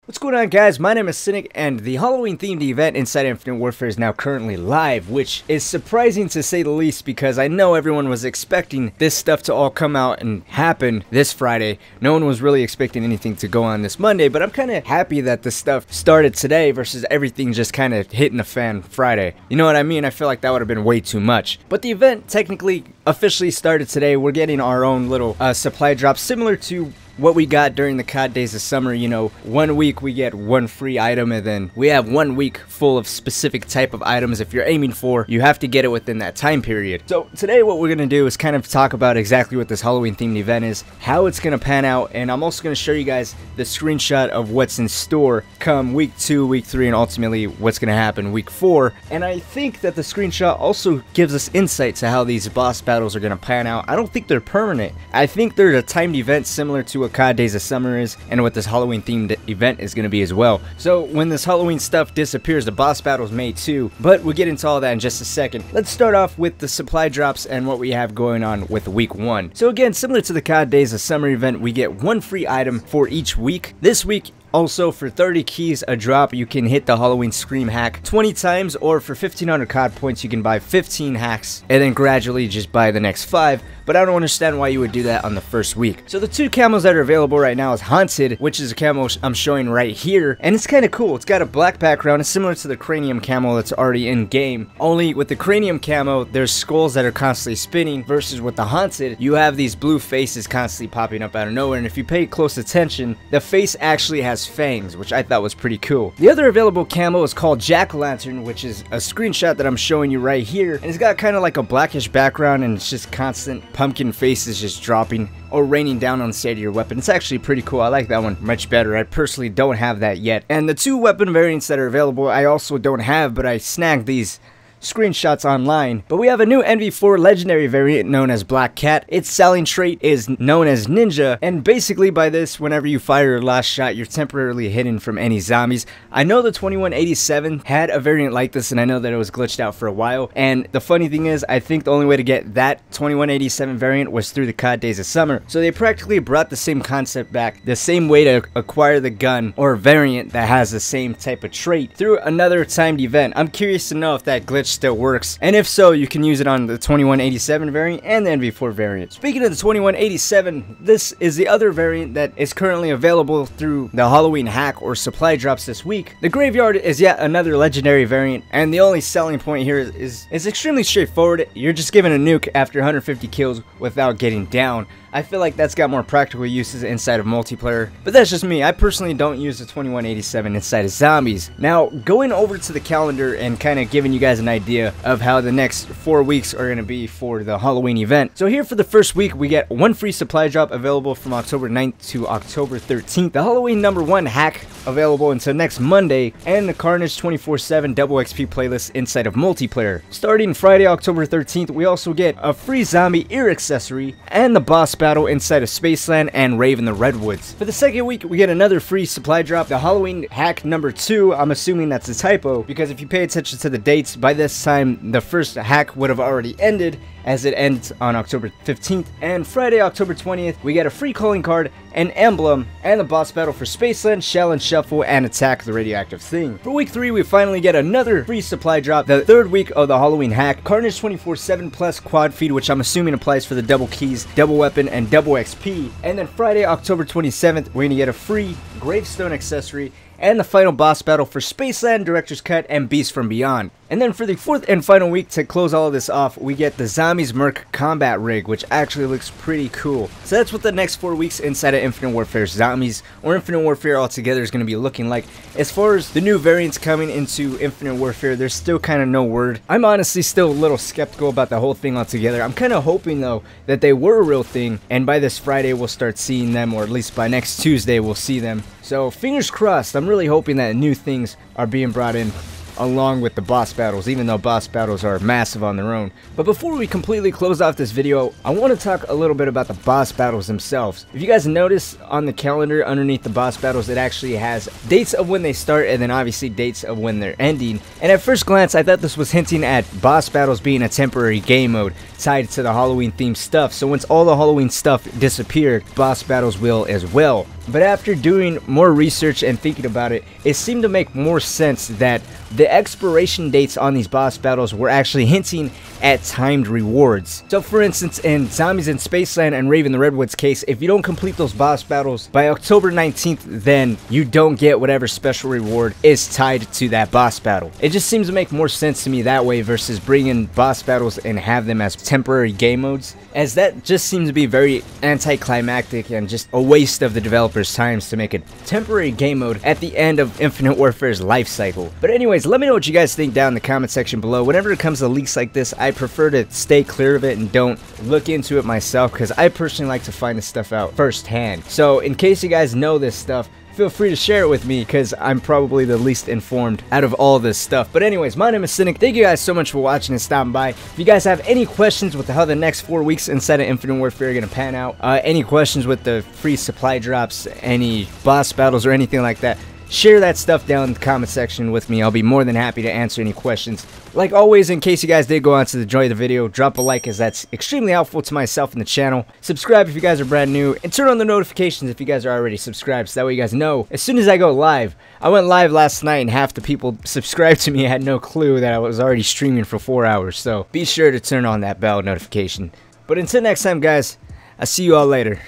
What's going on, guys? My name is Cynic, and the Halloween themed event inside Infinite Warfare is now currently live, which is surprising to say the least because I know everyone was expecting this stuff to all come out and happen this Friday. No one was really expecting anything to go on this Monday, but I'm kind of happy that this stuff started today versus everything just kind of hitting the fan Friday. You know what I mean? I feel like that would have been way too much. But the event technically officially started today. We're getting our own little supply drop similar to what we got during the COD days of summer. You know, 1 week we get one free item, and then we have 1 week full of specific type of items. If you're aiming for, you have to get it within that time period. So today what we're gonna do is kind of talk about exactly what this Halloween themed event is, how it's gonna pan out, and I'm also gonna show you guys the screenshot of what's in store come week 2, week 3, and ultimately what's gonna happen week 4. And I think that the screenshot also gives us insight to how these boss battles are gonna pan out. I don't think they're permanent. I think they're a timed event similar to what COD Days of Summer is, and what this Halloween themed event is going to be as well. So when this Halloween stuff disappears, the boss battles may too, but we'll get into all that in just a second. Let's start off with the supply drops and what we have going on with week 1. So again, similar to the COD Days of Summer event, we get one free item for each week. This week, also, for 30 keys a drop, you can hit the Halloween Scream hack 20 times, or for 1500 COD points, you can buy 15 hacks, and then gradually just buy the next 5. But I don't understand why you would do that on the first week. So the two camos that are available right now is Haunted, which is a camo I'm showing right here, and it's kind of cool. It's got a black background. It's similar to the Cranium camo that's already in game. Only with the Cranium camo, there's skulls that are constantly spinning, versus with the Haunted, you have these blue faces constantly popping up out of nowhere. And if you pay close attention, the face actually has fangs, which I thought was pretty cool. The other available camo is called Jack-o'-lantern, which is a screenshot that I'm showing you right here, and it's got kind of like a blackish background, and it's just constant pumpkin faces just dropping or raining down on the side of your weapon. It's actually pretty cool. I like that one much better. I personally don't have that yet. And the two weapon variants that are available I also don't have, but I snagged these screenshots online. But we have a new NV4 legendary variant known as Black Cat. Its selling trait is known as Ninja, and basically by this, whenever you fire your last shot, you're temporarily hidden from any zombies. I know the 2187 had a variant like this, and I know that it was glitched out for a while, and the funny thing is, I think the only way to get that 2187 variant was through the COD Days of Summer. So they practically brought the same concept back, the same way to acquire the gun or variant that has the same type of trait through another timed event. I'm curious to know if that glitch still works, and if so, you can use it on the 2187 variant and the NV4 variant. Speaking of the 2187, this is the other variant that is currently available through the Halloween hack or supply drops this week. The Graveyard is yet another legendary variant, and the only selling point here is extremely straightforward. You're just given a nuke after 150 kills without getting down. I feel like that's got more practical uses inside of multiplayer, but that's just me. I personally don't use the 2187 inside of zombies. Now, going over to the calendar and kind of giving you guys an idea of how the next 4 weeks are going to be for the Halloween event. So here for the first week, we get one free supply drop available from October 9th to October 13th. The Halloween #1 hack available until next Monday, and the Carnage 24/7 double XP playlist inside of multiplayer. Starting Friday, October 13th, we also get a free zombie ear accessory and the boss battle inside of Spaceland and Raven the Redwoods. For the second week, we get another free supply drop, the Halloween hack #2. I'm assuming that's a typo, because if you pay attention to the dates, by this time the first hack would have already ended, as it ends on October 15th. And Friday, October 20th, we get a free calling card, an emblem, and the boss battle for Spaceland, Shell and Shuffle, and Attack the Radioactive Thing. For week 3, we finally get another free supply drop, the third week of the Halloween hack, Carnage 24/7 plus quad feed, which I'm assuming applies for the double keys, double weapon, and double XP. And then Friday, October 27th, we're gonna get a free gravestone accessory and the final boss battle for Spaceland, Director's Cut, and Beast from Beyond. And then for the fourth and final week, to close all of this off, we get the Zombies Merc combat rig, which actually looks pretty cool. So that's what the next 4 weeks inside of Infinite Warfare Zombies, or Infinite Warfare altogether, is going to be looking like. As far as the new variants coming into Infinite Warfare, there's still kind of no word. I'm honestly still a little skeptical about the whole thing altogether. I'm kind of hoping, though, that they were a real thing, and by this Friday we'll start seeing them, or at least by next Tuesday we'll see them. So fingers crossed. I'm really hoping that new things are being brought in along with the boss battles, even though boss battles are massive on their own. But before we completely close off this video, I want to talk a little bit about the boss battles themselves. If you guys notice on the calendar underneath the boss battles, it actually has dates of when they start and then obviously dates of when they're ending. And at first glance, I thought this was hinting at boss battles being a temporary game mode tied to the Halloween themed stuff. So once all the Halloween stuff disappeared, boss battles will as well. But after doing more research and thinking about it, it seemed to make more sense that the expiration dates on these boss battles were actually hinting at timed rewards. So for instance, in Zombies in Spaceland and Raven the Redwood's case, if you don't complete those boss battles by October 19th, then you don't get whatever special reward is tied to that boss battle. It just seems to make more sense to me that way versus bringing boss battles and have them as temporary game modes, as that just seems to be very anticlimactic and just a waste of the developers' times to make a temporary game mode at the end of Infinite Warfare's life cycle. But anyways, let me know what you guys think down in the comment section below. Whenever it comes to leaks like this, I prefer to stay clear of it and don't look into it myself, because I personally like to find this stuff out firsthand. So in case you guys know this stuff, feel free to share it with me, because I'm probably the least informed out of all this stuff. But anyways, my name is Cynic. Thank you guys so much for watching and stopping by. If you guys have any questions with how the next 4 weeks inside of Infinite Warfare are going to pan out, any questions with the free supply drops, any boss battles or anything like that, share that stuff down in the comment section with me. I'll be more than happy to answer any questions. Like always, in case you guys did go on to enjoy the video, drop a like, as that's extremely helpful to myself and the channel. Subscribe if you guys are brand new, and turn on the notifications if you guys are already subscribed, so that way you guys know as soon as I go live. I went live last night and half the people subscribed to me had no clue that I was already streaming for 4 hours, so be sure to turn on that bell notification. But until next time guys, I'll see you all later.